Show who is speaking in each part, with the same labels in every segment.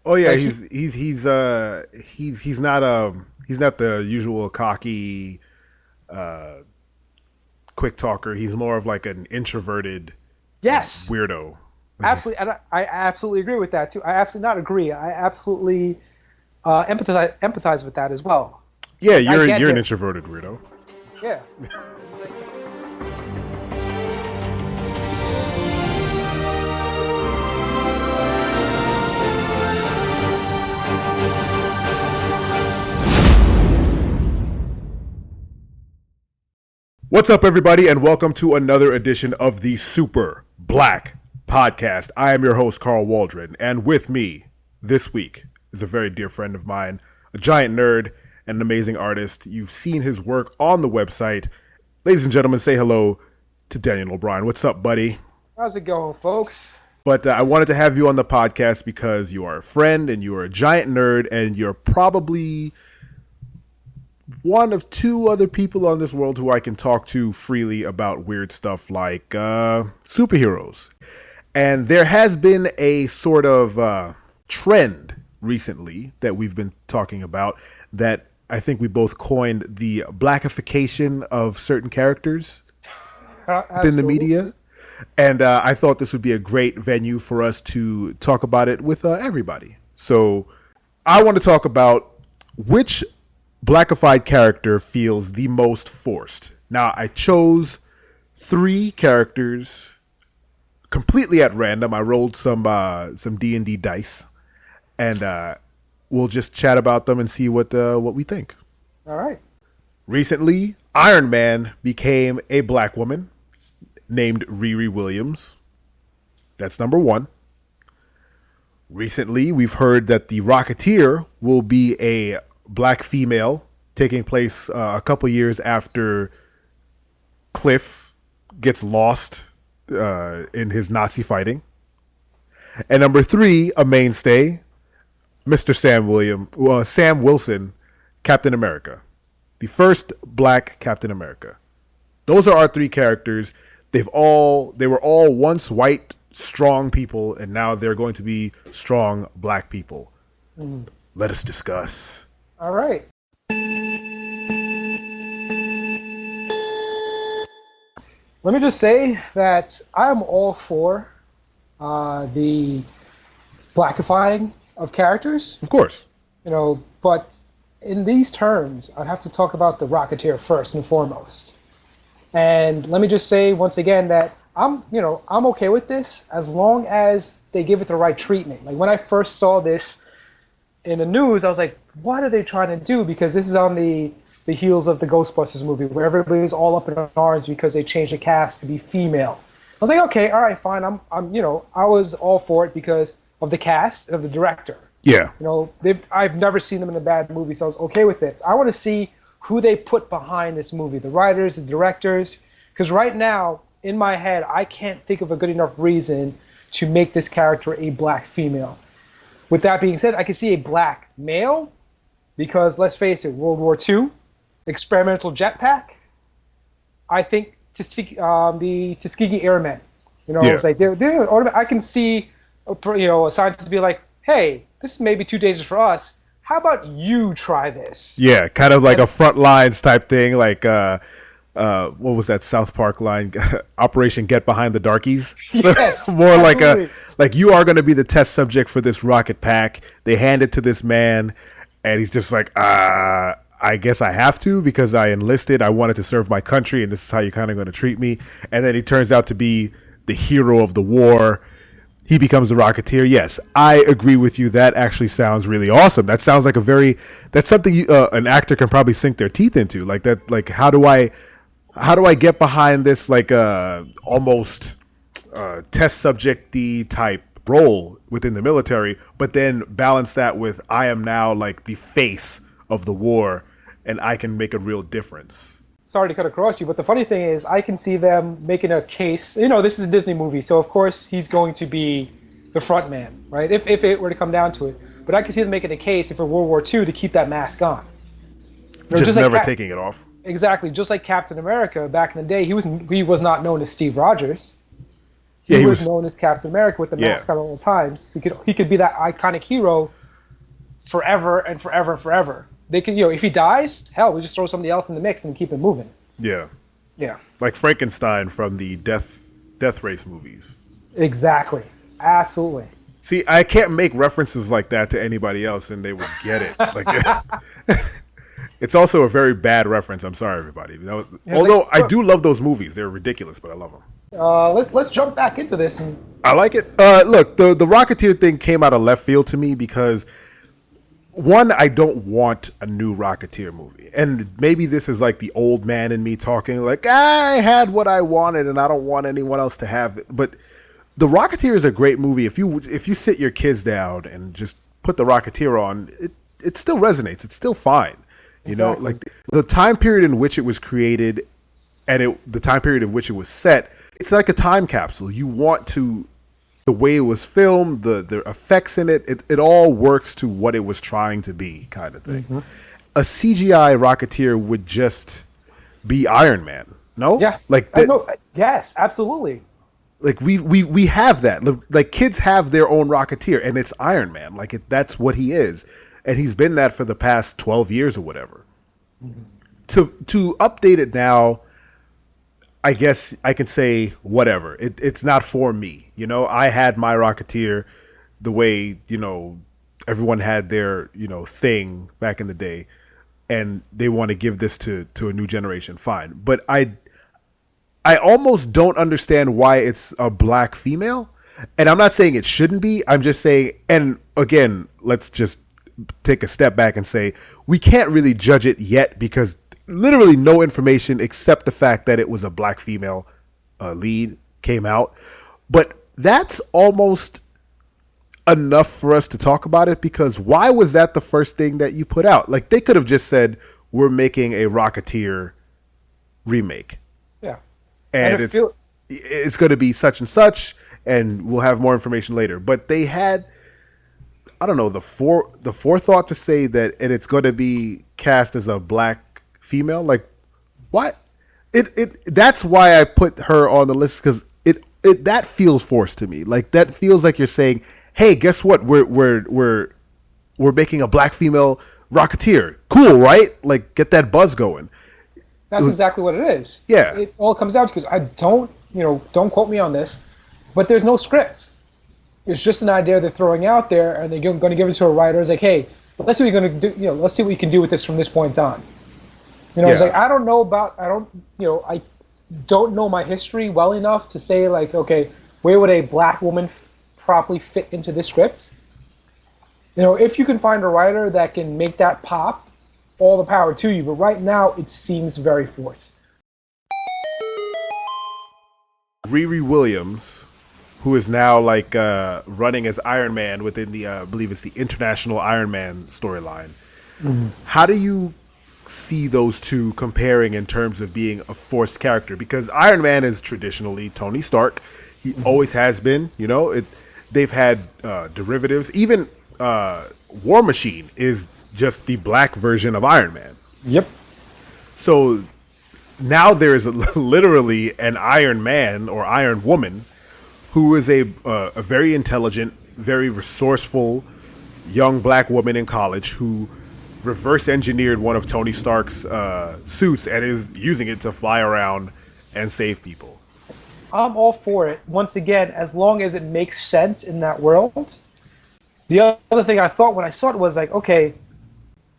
Speaker 1: Oh yeah,
Speaker 2: Like
Speaker 1: he's not the usual cocky quick talker. He's more of like an introverted
Speaker 2: yes,
Speaker 1: weirdo.
Speaker 2: absolutely. And I absolutely agree with that too. I absolutely not agree. I absolutely empathize with that as well.
Speaker 1: Yeah,
Speaker 2: Like I get
Speaker 1: you're an
Speaker 2: him.
Speaker 1: introverted weirdo.
Speaker 2: Yeah.
Speaker 1: What's up, everybody, and welcome to another edition of the Super Black Podcast. I am your host, Carl Waldron, and with me this week is a very dear friend of mine, a giant nerd and an amazing artist. You've seen his work on the website. Ladies and gentlemen, say hello to Daniel O'Brien. What's up, buddy?
Speaker 2: How's it going, folks?
Speaker 1: But I wanted to have you on the podcast because you are a friend and you are a giant nerd and you're probably one of two other people on this world who I can talk to freely about weird stuff like superheroes. And there has been a sort of trend recently that we've been talking about that I think we both coined the Blackification of certain characters within the media. And I thought this would be a great venue for us to talk about it with everybody. So I want to talk about which Blackified character feels the most forced. Now, I chose three characters completely at random. I rolled some D&D dice, and we'll just chat about them and see what we think.
Speaker 2: All right.
Speaker 1: Recently, Iron Man became a black woman named Riri Williams. That's number one. Recently, we've heard that the Rocketeer will be a black female, taking place a couple years after Cliff gets lost in his Nazi fighting. And number three, a mainstay, Mr. Sam Wilson, Captain America, the first black Captain America. Those are our three characters. They were all once white, strong people, and now they're going to be strong black people. Let us discuss.
Speaker 2: All right. Let me just say that I'm all for the blackifying of characters.
Speaker 1: Of course.
Speaker 2: But in these terms, I'd have to talk about the Rocketeer first and foremost. And let me just say once again that I'm okay with this as long as they give it the right treatment. Like when I first saw this in the news, I was like, what are they trying to do? Because this is on the heels of the Ghostbusters movie where everybody's all up in arms because they changed the cast to be female. I was like, okay, all right, fine. I was all for it because of the cast and of the director.
Speaker 1: Yeah.
Speaker 2: I've never seen them in a bad movie, so I was okay with this. I want to see who they put behind this movie, the writers, the directors, because right now, in my head, I can't think of a good enough reason to make this character a black female. With that being said, I can see a black male, because let's face it, World War II, experimental jetpack. I think the Tuskegee Airmen. It's like I can see a scientist be like, hey, this may be too dangerous for us. How about you try this?
Speaker 1: Yeah, kind of like a front lines type thing, like what was that South Park line? Operation Get Behind the Darkies.
Speaker 2: Yes,
Speaker 1: more
Speaker 2: absolutely.
Speaker 1: like you are going to be the test subject for this rocket pack. They hand it to this man, and he's just like, I guess I have to because I enlisted. I wanted to serve my country, and this is how you're kind of going to treat me. And then he turns out to be the hero of the war. He becomes the Rocketeer. Yes, I agree with you. That actually sounds really awesome. That sounds like that's something an actor can probably sink their teeth into. Like that. Like how do I get behind this like almost test subject-y type role within the military, but then balance that with I am now like the face of the war and I can make a real difference.
Speaker 2: Sorry to cut across you, but the funny thing is I can see them making a case. This is a Disney movie, so of course he's going to be the front man, right? If it were to come down to it. But I can see them making a case for World War II to keep that mask on.
Speaker 1: Just never taking it off.
Speaker 2: Exactly, just like Captain America back in the day, he was not known as Steve Rogers. He
Speaker 1: he
Speaker 2: was
Speaker 1: was.
Speaker 2: known as Captain America with the
Speaker 1: Yeah,
Speaker 2: mask on at all times. He could be that iconic hero forever and forever and forever. They can, if he dies, hell, we just throw somebody else in the mix and keep it moving.
Speaker 1: yeah,
Speaker 2: Yeah,
Speaker 1: like Frankenstein from the Death Race movies.
Speaker 2: exactly, absolutely.
Speaker 1: See, I can't make references like that to anybody else, and they would get it. Like, it's also a very bad reference. I'm sorry, everybody. Although I do love those movies, they're ridiculous, but I love them.
Speaker 2: Let's jump back into this. And
Speaker 1: I like it. Look, the Rocketeer thing came out of left field to me because, one, I don't want a new Rocketeer movie. And maybe this is like the old man in me talking like, I had what I wanted and I don't want anyone else to have it. But The Rocketeer is a great movie. If you sit your kids down and just put The Rocketeer on, it still resonates. It's still fine. You know, like the time period in which it was created and the time period in which it was set, it's like a time capsule. You want to, the way it was filmed, the effects in it all works to what it was trying to be, kind of thing. Mm-hmm. A CGI Rocketeer would just be Iron Man, no?
Speaker 2: Yeah.
Speaker 1: Like
Speaker 2: yes, absolutely.
Speaker 1: Like we have that. Like kids have their own Rocketeer, and it's Iron Man. Like that's what he is, and he's been that for the past 12 years or whatever. Mm-hmm. To update it now, I guess I can say whatever. It's not for me. You know, I had my Rocketeer the way, everyone had their, thing back in the day, and they want to give this to a new generation. Fine. But I almost don't understand why it's a black female. And I'm not saying it shouldn't be. I'm just saying, and again, let's just take a step back and say we can't really judge it yet because literally no information except the fact that it was a black female lead came out. But that's almost enough for us to talk about it, because why was that the first thing that you put out? Like, they could have just said, we're making a Rocketeer remake. Yeah. And it's going to be such and such, and we'll have more information later. But they had, I don't know, the forethought to say that, and it's going to be cast as a black female. Like, what? That's why I put her on the list, because that feels forced to me. Like, that feels like you're saying, hey, guess what? We're making a black female Rocketeer. Cool, right? Like, get that buzz going.
Speaker 2: That's exactly what it is.
Speaker 1: Yeah.
Speaker 2: It all comes down to, because I don't quote me on this, but there's no scripts. It's just an idea they're throwing out there, and they're going to give it to a writer. It's like, hey, let's see what you're going to do. Let's see what you can do with this from this point on. It's like, I don't know my history well enough to say, like, okay, where would a black woman properly fit into this script? If you can find a writer that can make that pop, all the power to you. But right now, it seems very forced.
Speaker 1: Riri Williams, who is now like running as Iron Man within the, I believe it's the International Iron Man storyline. Mm-hmm. How do you see those two comparing in terms of being a forced character? Because Iron Man is traditionally Tony Stark. He always has been. They've had derivatives. Even War Machine is just the black version of Iron Man. Yep. So now there is literally an Iron Man or Iron Woman who is a very intelligent, very resourceful young black woman in college who reverse engineered one of Tony Stark's suits and is using it to fly around and save people.
Speaker 2: I'm all for it. Once again, as long as it makes sense in that world. The other thing I thought when I saw it was like, okay,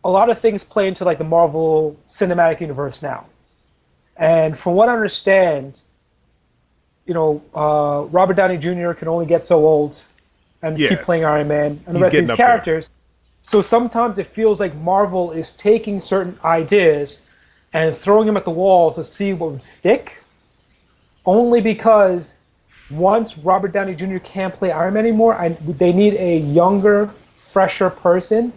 Speaker 2: a lot of things play into like the Marvel Cinematic Universe now. And from what I understand, Robert Downey Jr. can only get so old and keep playing Iron Man and the rest of these characters. There. So sometimes it feels like Marvel is taking certain ideas and throwing them at the wall to see what would stick, only because once Robert Downey Jr. can't play Iron Man anymore, they need a younger, fresher person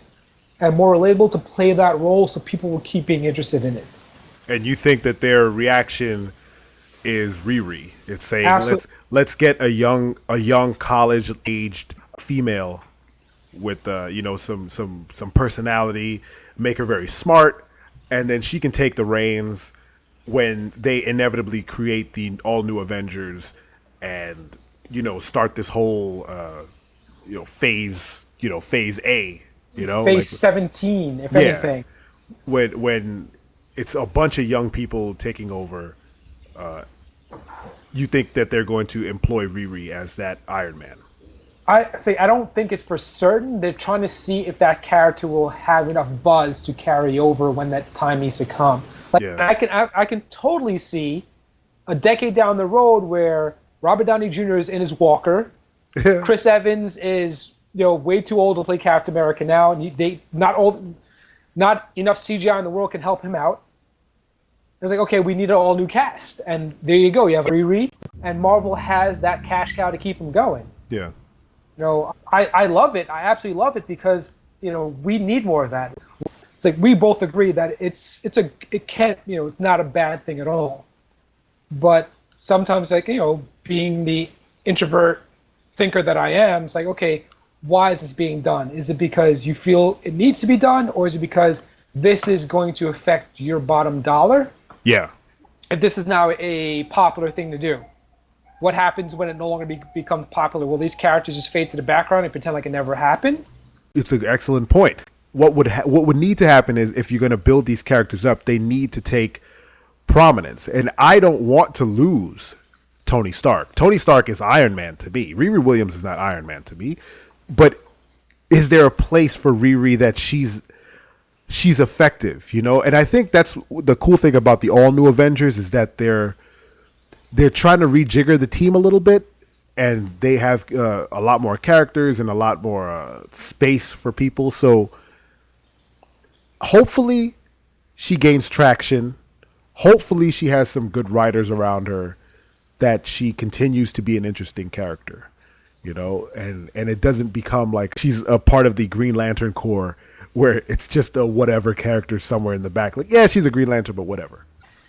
Speaker 2: and more relatable to play that role, so people will keep being interested in it.
Speaker 1: And you think that their reaction is Riri? It's saying let's get a young college aged female with some personality, make her very smart, and then she can take the reins when they inevitably create the all new Avengers and start this whole phase A,
Speaker 2: Phase 17, if
Speaker 1: yeah,
Speaker 2: anything.
Speaker 1: when it's a bunch of young people taking over, you think that they're going to employ Riri as that Iron Man?
Speaker 2: I don't think it's for certain. They're trying to see if that character will have enough buzz to carry over when that time needs to come. Like,
Speaker 1: Yeah.
Speaker 2: I can totally see a decade down the road where Robert Downey Jr. is in his walker, Chris Evans is way too old to play Captain America now, and not enough CGI in the world can help him out. It's like, okay, we need an all new cast, and there you go. You have Riri, and Marvel has that cash cow to keep him going.
Speaker 1: Yeah.
Speaker 2: I love it. I absolutely love it because we need more of that. It's like we both agree that it's not a bad thing at all. But sometimes, being the introvert thinker that I am, it's like, okay, why is this being done? Is it because you feel it needs to be done, or is it because this is going to affect your bottom dollar?
Speaker 1: Yeah.
Speaker 2: If this is now a popular thing to do, what happens when it no longer becomes popular? Will these characters just fade to the background and pretend like it never happened?
Speaker 1: It's an excellent point. What would need to happen is, if you're going to build these characters up, they need to take prominence. And I don't want to lose Tony Stark. Tony Stark is Iron Man to me. Riri Williams is not Iron Man to me. But is there a place for Riri that she's effective, And I think that's the cool thing about the all new Avengers, is that they're trying to rejigger the team a little bit, and they have a lot more characters and a lot more space for people. So hopefully she gains traction. Hopefully she has some good writers around her, that she continues to be an interesting character, and it doesn't become like she's a part of the Green Lantern Corps, where it's just a whatever character somewhere in the back. Like, yeah, she's a Green Lantern, but whatever.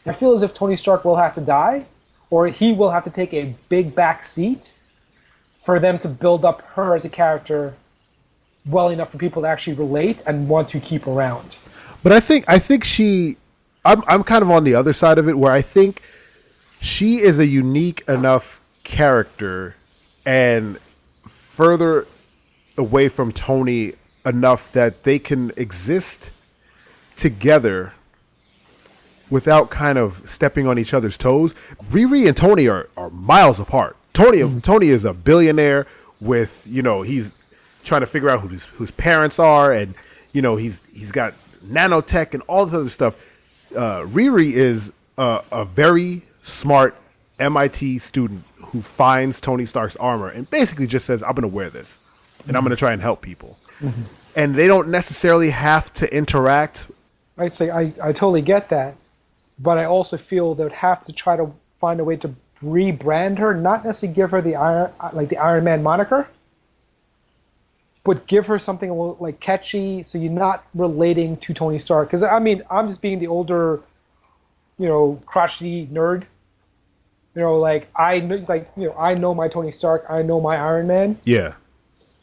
Speaker 2: I feel as if Tony Stark will have to die, or he will have to take a big back seat for them to build up her as a character well enough for people to actually relate and want to keep around.
Speaker 1: But I think I'm kind of on the other side of it, where I think she is a unique enough character and further away from Tony enough that they can exist together without kind of stepping on each other's toes. Riri and Tony are miles apart. Tony is a billionaire with, he's trying to figure out who his parents are, and he's got nanotech and all this other stuff. Riri is a very smart MIT student who finds Tony Stark's armor and basically just says, I'm going to wear this, and I'm going to try and help people. Mm-hmm. And they don't necessarily have to interact.
Speaker 2: I'd say I totally get that, but I also feel they would have to try to find a way to rebrand her, not necessarily give her the Iron Man moniker, but give her something a little like catchy, so you're not relating to Tony Stark. Because I'm just being the older, crotchety nerd. I know my Tony Stark, I know my Iron Man.
Speaker 1: Yeah.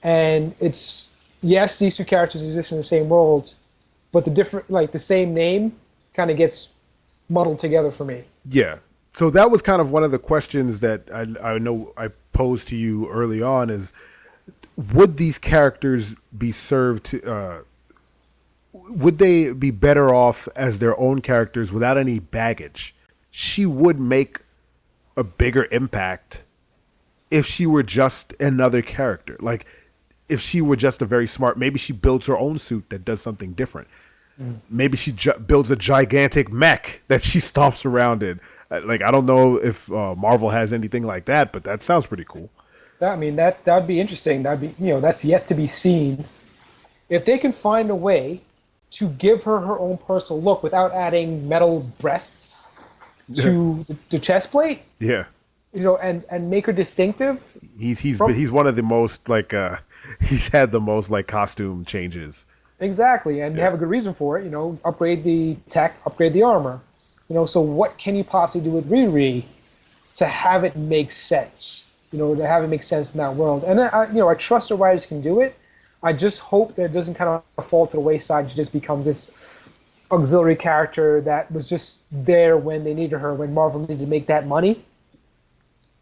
Speaker 2: And it's, yes, these two characters exist in the same world, but the same name kind of gets muddled together for me.
Speaker 1: Yeah. So that was kind of one of the questions that I know I posed to you early on, is would these characters be served to, would they be better off as their own characters without any baggage? She would make a bigger impact if she were just another character. Like, if she were just a very smart, maybe she builds her own suit that does something different. Maybe she builds a gigantic mech that she stomps around in. Like, I don't know if Marvel has anything like that, but that sounds pretty cool.
Speaker 2: That would be interesting. That'd be, that's yet to be seen. If they can find a way to give her her own personal look without adding metal breasts to the chest plate,
Speaker 1: yeah,
Speaker 2: and make her distinctive.
Speaker 1: He's one of the most he's had the most costume changes.
Speaker 2: Exactly, and have a good reason for it. Upgrade the tech, upgrade the armor. So what can you possibly do with Riri to have it make sense? To have it make sense in that world. And I trust the writers can do it. I just hope that it doesn't kind of fall to the wayside. She just becomes this auxiliary character that was just there when they needed her, when Marvel needed to make that money.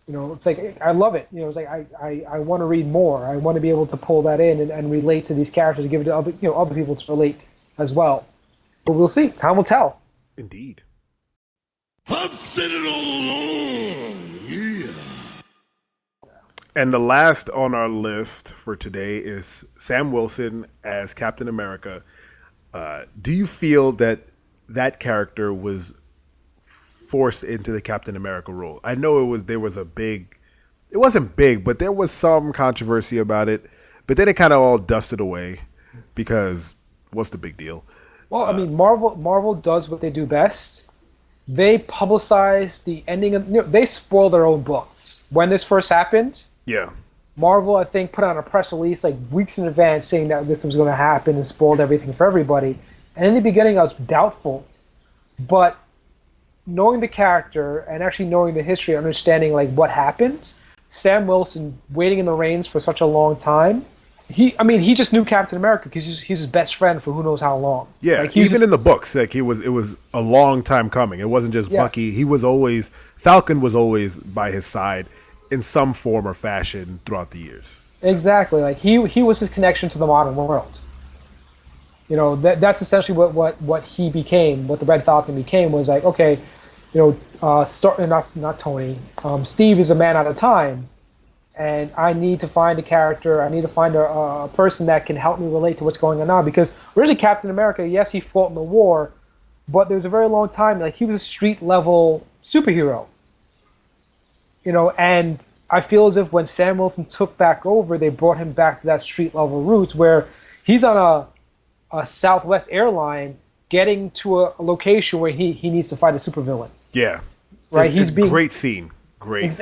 Speaker 2: It's like I love it. It's like I want to read more. I want to be able to pull that in and relate to these characters and give it to other people to relate as well. But we'll see. Time will tell.
Speaker 1: Indeed.
Speaker 3: I've said it all along. Yeah.
Speaker 1: And the last on our list for today is Sam Wilson as Captain America. Do you feel that character was forced into the Captain America role? I know it wasn't big, but there was some controversy about it. But then it kind of all dusted away because what's the big deal?
Speaker 2: Well, I mean, Marvel does what they do best. They publicize the ending of. They spoil their own books. When this first happened,
Speaker 1: Yeah.
Speaker 2: Marvel, I think, put out a press release like weeks in advance saying that this was going to happen and spoiled everything for everybody. And in the beginning, I was doubtful, but knowing the character and actually knowing the history, understanding like what happened, Sam Wilson waiting in the rains for such a long time. He just knew Captain America because he's his best friend for who knows how long.
Speaker 1: Yeah,
Speaker 2: like,
Speaker 1: even in the books, like it was a long time coming. It wasn't just Bucky. Falcon was always by his side in some form or fashion throughout the years.
Speaker 2: Exactly, like he was his connection to the modern world. That's essentially what he became. What the Red Falcon became was like, okay, not Tony. Steve is a man at a time. And I need to find a character. I need to find a person that can help me relate to what's going on now. Because originally Captain America, yes, he fought in the war, but there was a very long time, like he was a street level superhero. And I feel as if when Sam Wilson took back over, they brought him back to that street level roots where he's on a Southwest airline getting to a location where he needs to fight a supervillain.
Speaker 1: Yeah,
Speaker 2: right.
Speaker 1: It's great scene. Great.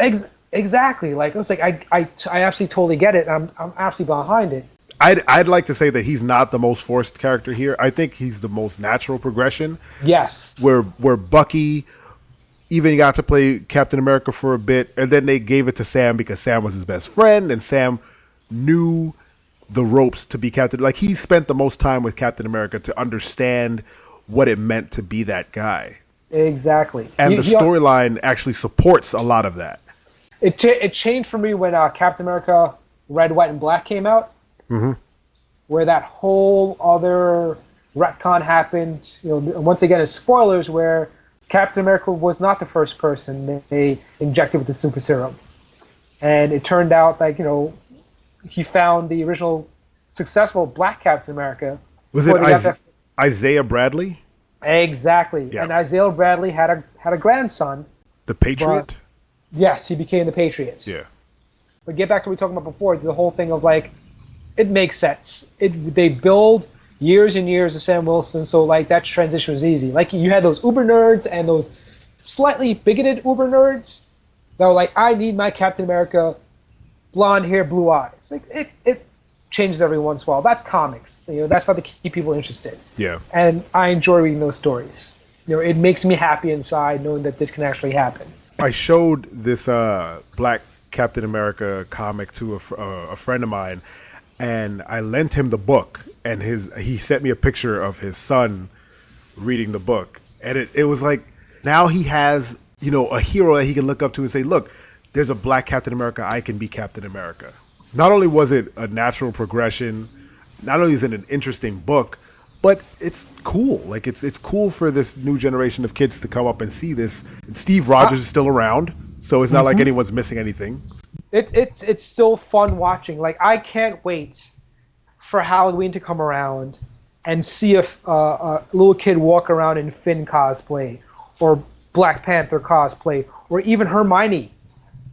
Speaker 2: Exactly. Like it was like I absolutely totally get it. I'm absolutely behind it.
Speaker 1: I'd like to say that he's not the most forced character here. I think he's the most natural progression.
Speaker 2: Yes.
Speaker 1: Where Bucky even got to play Captain America for a bit, and then they gave it to Sam because Sam was his best friend, and Sam knew the ropes to be Captain. Like he spent the most time with Captain America to understand what it meant to be that guy.
Speaker 2: Exactly.
Speaker 1: And the storyline actually supports a lot of that.
Speaker 2: It changed for me when Captain America Red, White, and Black came out, where that whole other retcon happened. Once again, it's spoilers where Captain America was not the first person they injected with the super serum, and it turned out like he found the original successful Black Captain America.
Speaker 1: Was it Isaiah Bradley?
Speaker 2: Exactly,
Speaker 1: yeah.
Speaker 2: And Isaiah Bradley had a grandson,
Speaker 1: the Patriot.
Speaker 2: Yes, he became the Patriots.
Speaker 1: Yeah.
Speaker 2: But get back to what we were talking about before, the whole thing of like, it makes sense. They build years and years of Sam Wilson, so like that transition was easy. Like you had those uber nerds and those slightly bigoted uber nerds that were like, I need my Captain America, blonde hair, blue eyes. Like it changes every once in a while. That's comics. That's how to keep people interested.
Speaker 1: Yeah.
Speaker 2: And I enjoy reading those stories. It makes me happy inside knowing that this can actually happen.
Speaker 1: I showed this Black Captain America comic to a friend of mine, and I lent him the book, and he sent me a picture of his son reading the book, and it was like now he has a hero that he can look up to and say, look, there's a Black Captain America, I can be Captain America. Not only was it a natural progression, not only is it an interesting book, but it's cool. Like it's cool for this new generation of kids to come up and see this. And Steve Rogers is still around, so it's not like anyone's missing anything.
Speaker 2: It's still fun watching. Like I can't wait for Halloween to come around and see a little kid walk around in Finn cosplay or Black Panther cosplay or even Hermione.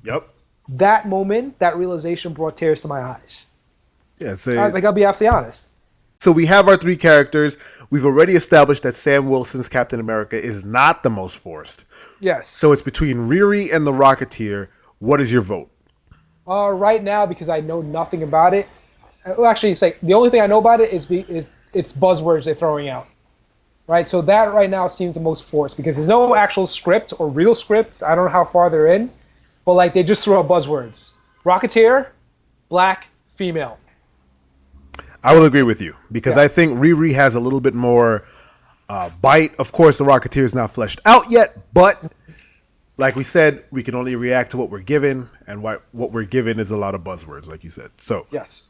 Speaker 1: Yep.
Speaker 2: That moment, that realization brought tears to my eyes.
Speaker 1: Yeah,
Speaker 2: I'll be absolutely honest.
Speaker 1: So we have our three characters. We've already established that Sam Wilson's Captain America is not the most forced.
Speaker 2: Yes.
Speaker 1: So it's between Riri and the Rocketeer. What is your vote?
Speaker 2: Right now, because I know nothing about it. Well, actually, it's like the only thing I know about it is it's buzzwords they're throwing out. Right. So that right now seems the most forced because there's no actual script or real scripts. I don't know how far they're in, but like they just throw out buzzwords. Rocketeer, Black, female.
Speaker 1: I will agree with you because I think Riri has a little bit more bite. Of course, the Rocketeer is not fleshed out yet, but like we said, we can only react to what we're given, and what we're given is a lot of buzzwords, like you said. So,
Speaker 2: Yes.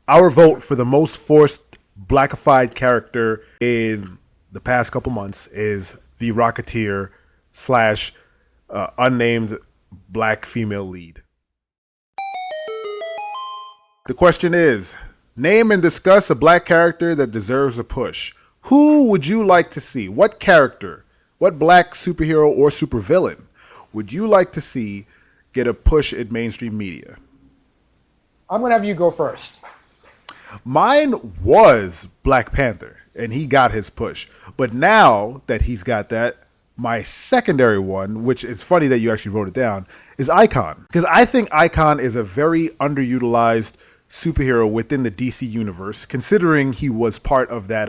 Speaker 1: our vote for the most forced blackified character in the past couple months is the Rocketeer / unnamed black female lead. The question is, name and discuss a black character that deserves a push. Who would you like to see? What character, what black superhero or supervillain would you like to see get a push in mainstream media?
Speaker 2: I'm going to have you go first.
Speaker 1: Mine was Black Panther, and he got his push. But now that he's got that, my secondary one, which it's funny that you actually wrote it down, is Icon. Because I think Icon is a very underutilized superhero within the DC universe, considering he was part of that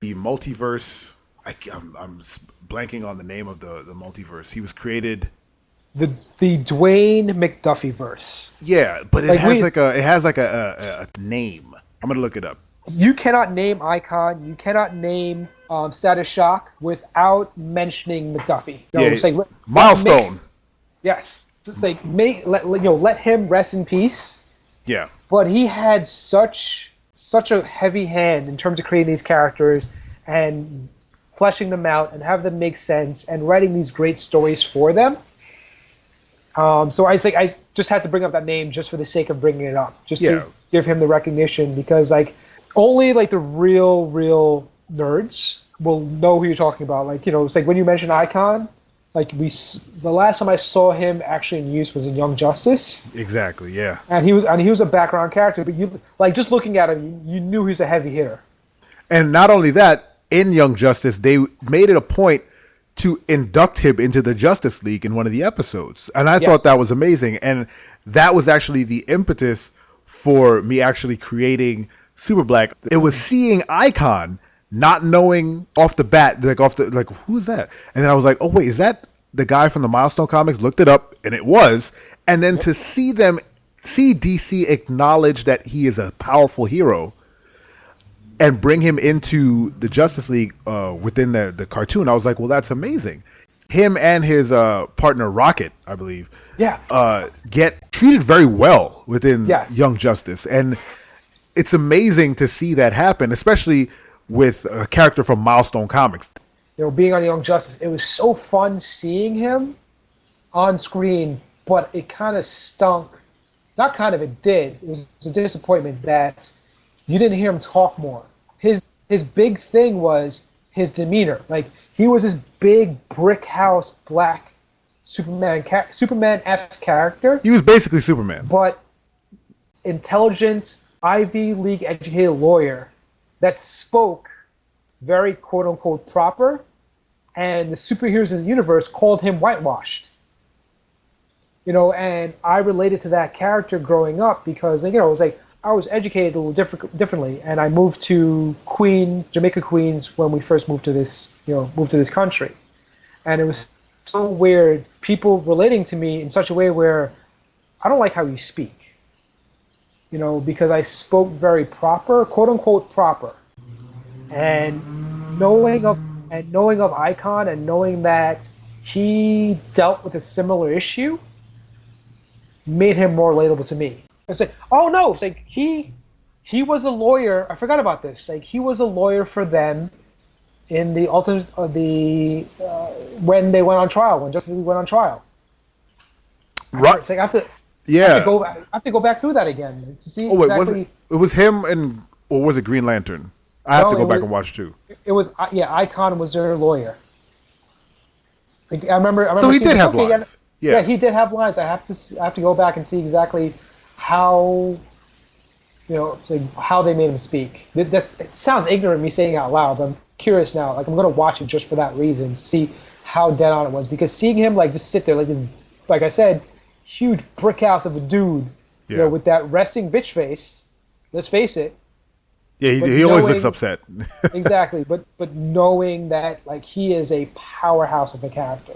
Speaker 1: the multiverse. I'm blanking on the name of the multiverse. He was created.
Speaker 2: The Dwayne McDuffie verse.
Speaker 1: Yeah, but it has a name. I'm gonna look it up.
Speaker 2: You cannot name Icon. You cannot name Status Shock without mentioning McDuffie. No,
Speaker 1: Yeah,
Speaker 2: it's like,
Speaker 1: Milestone.
Speaker 2: Yes, it's like let him rest in peace.
Speaker 1: Yeah.
Speaker 2: But he had such a heavy hand in terms of creating these characters and fleshing them out and have them make sense and writing these great stories for them. So I think I just had to bring up that name just for the sake of bringing it up, just to give him the recognition, because only the real nerds will know who you're talking about. It's like when you mention Icon, the last time I saw him actually in use was in Young Justice.
Speaker 1: Exactly. Yeah.
Speaker 2: And he was a background character, but you just looking at him, you knew he was a heavy hitter.
Speaker 1: And not only that, in Young Justice, they made it a point to induct him into the Justice League in one of the episodes. And I thought that was amazing. And that was actually the impetus for me actually creating Super Black. It was seeing Icon, not knowing off the bat, who's that? And then I was like, oh, wait, is that the guy from the Milestone comics? Looked it up, and it was. And then to see DC acknowledge that he is a powerful hero and bring him into the Justice League within the cartoon, I was like, well, that's amazing. Him and his partner Rocket, I believe, get treated very well within Young Justice. And it's amazing to see that happen, especially with a character from Milestone Comics.
Speaker 2: Being on Young Justice, it was so fun seeing him on screen, but it kind of stunk. Not kind of, it did. It was a disappointment that you didn't hear him talk more. His big thing was his demeanor. He was this big brick house black Superman-esque character.
Speaker 1: He was basically Superman.
Speaker 2: But intelligent, Ivy League educated lawyer that spoke very quote-unquote proper, and the superheroes in the universe called him whitewashed. And I related to that character growing up because, it was like I was educated a little differently, and I moved to Jamaica, Queens, when we first moved to this country. And it was so weird, people relating to me in such a way where I don't like how you speak. Because I spoke very proper, quote-unquote proper. And knowing of Icon and knowing that he dealt with a similar issue made him more relatable to me. It's like, oh no, it's like he was a lawyer. I forgot about this. He was a lawyer for them in the ultimate when they went on trial, when Justice League went on trial.
Speaker 1: Right.
Speaker 2: It's like I have to go back through that again to see exactly.
Speaker 1: It was him or was it Green Lantern? I have to go back and watch too.
Speaker 2: It was Icon was their lawyer. I remember.
Speaker 1: So he did have lines.
Speaker 2: Yeah, he did have lines. I have to go back and see exactly how how they made him speak. It sounds ignorant me saying it out loud, but I'm curious now. I'm going to watch it just for that reason, to see how dead on it was. Because seeing him just sit there this, like I said, huge brick house of a dude, with that resting bitch face. Let's face it.
Speaker 1: Yeah, he always looks upset.
Speaker 2: Exactly, but knowing that he is a powerhouse of a character.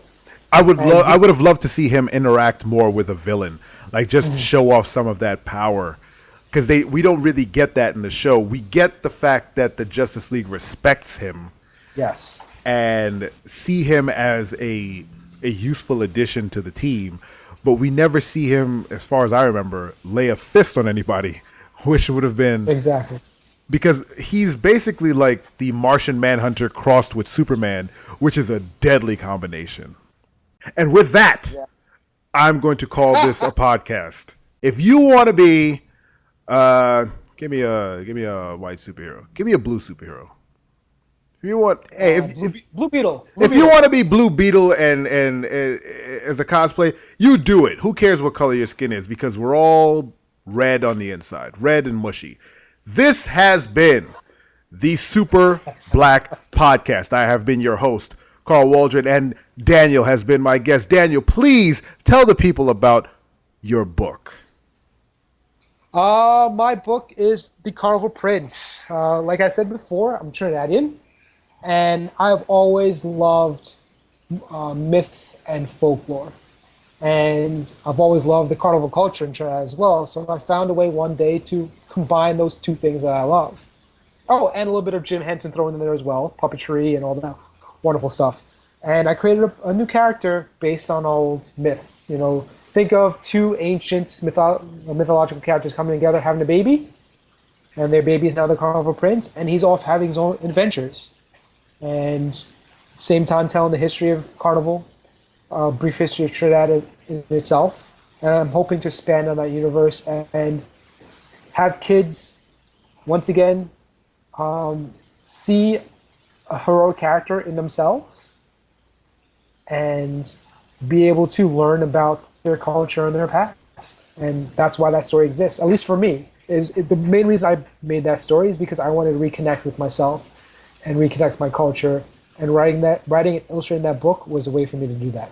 Speaker 1: I would have loved to see him interact more with a villain, just show off some of that power, because we don't really get that in the show. We get the fact that the Justice League respects him,
Speaker 2: yes,
Speaker 1: and see him as a a useful addition to the team, but we never see him, as far as I remember, lay a fist on anybody, which would have been
Speaker 2: Exactly.
Speaker 1: because he's basically like the Martian Manhunter crossed with Superman, which is a deadly combination. And with that, I'm going to call this a podcast. If you want to be, give me a white superhero, give me a blue superhero. If you want, hey,
Speaker 2: Blue Beetle.
Speaker 1: if you want to be Blue Beetle and as a cosplay, you do it. Who cares what color your skin is? Because we're all red on the inside, red and mushy. This has been the Super Black Podcast. I have been your host, Carl Waldron, and Daniel has been my guest. Daniel, please tell the people about your book.
Speaker 2: My book is The Carnival Prince. Like I said before, I'm Trinidadian, and I've always loved myth and folklore. And I've always loved the carnival culture in Trinidad as well. So I found a way one day to combine those two things that I love. Oh, and a little bit of Jim Henson thrown in there as well, puppetry and all that wonderful stuff. And I created a new character based on old myths. You know, think of two ancient mythological characters coming together, having a baby, and their baby is now the Carnival Prince, and he's off having his own adventures. And same time telling the history of Carnival, brief history of Trinidad in itself. And I'm hoping to expand on that universe and have kids, once again, see a heroic character in themselves and be able to learn about their culture and their past. And that's why that story exists, at least for me. The main reason I made that story is because I wanted to reconnect with myself and reconnect my culture. And writing and illustrating that book was a way for me to do that.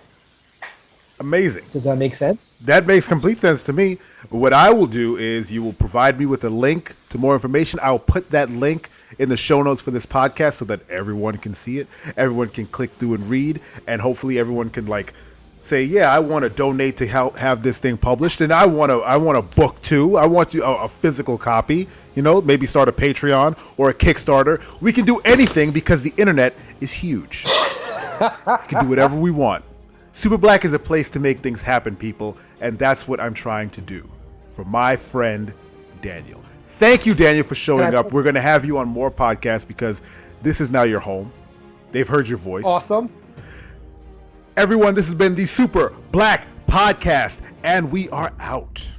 Speaker 1: Amazing.
Speaker 2: Does that make sense?
Speaker 1: That makes complete sense to me. What I will do is you will provide me with a link to more information. I'll put that link in the show notes for this podcast so that everyone can see it. Everyone can click through and read, and hopefully everyone can say, yeah, I want to donate to help have this thing published, and I want a book too. I want a physical copy. You know, maybe start a Patreon or a Kickstarter. We can do anything because the internet is huge. We can do whatever we want. Super Black is a place to make things happen, people, and that's what I'm trying to do for my friend Daniel. Thank you, Daniel, for showing up. We're going to have you on more podcasts because this is now your home. They've heard your voice.
Speaker 2: Awesome.
Speaker 1: Everyone, this has been the Super Black Podcast, and we are out.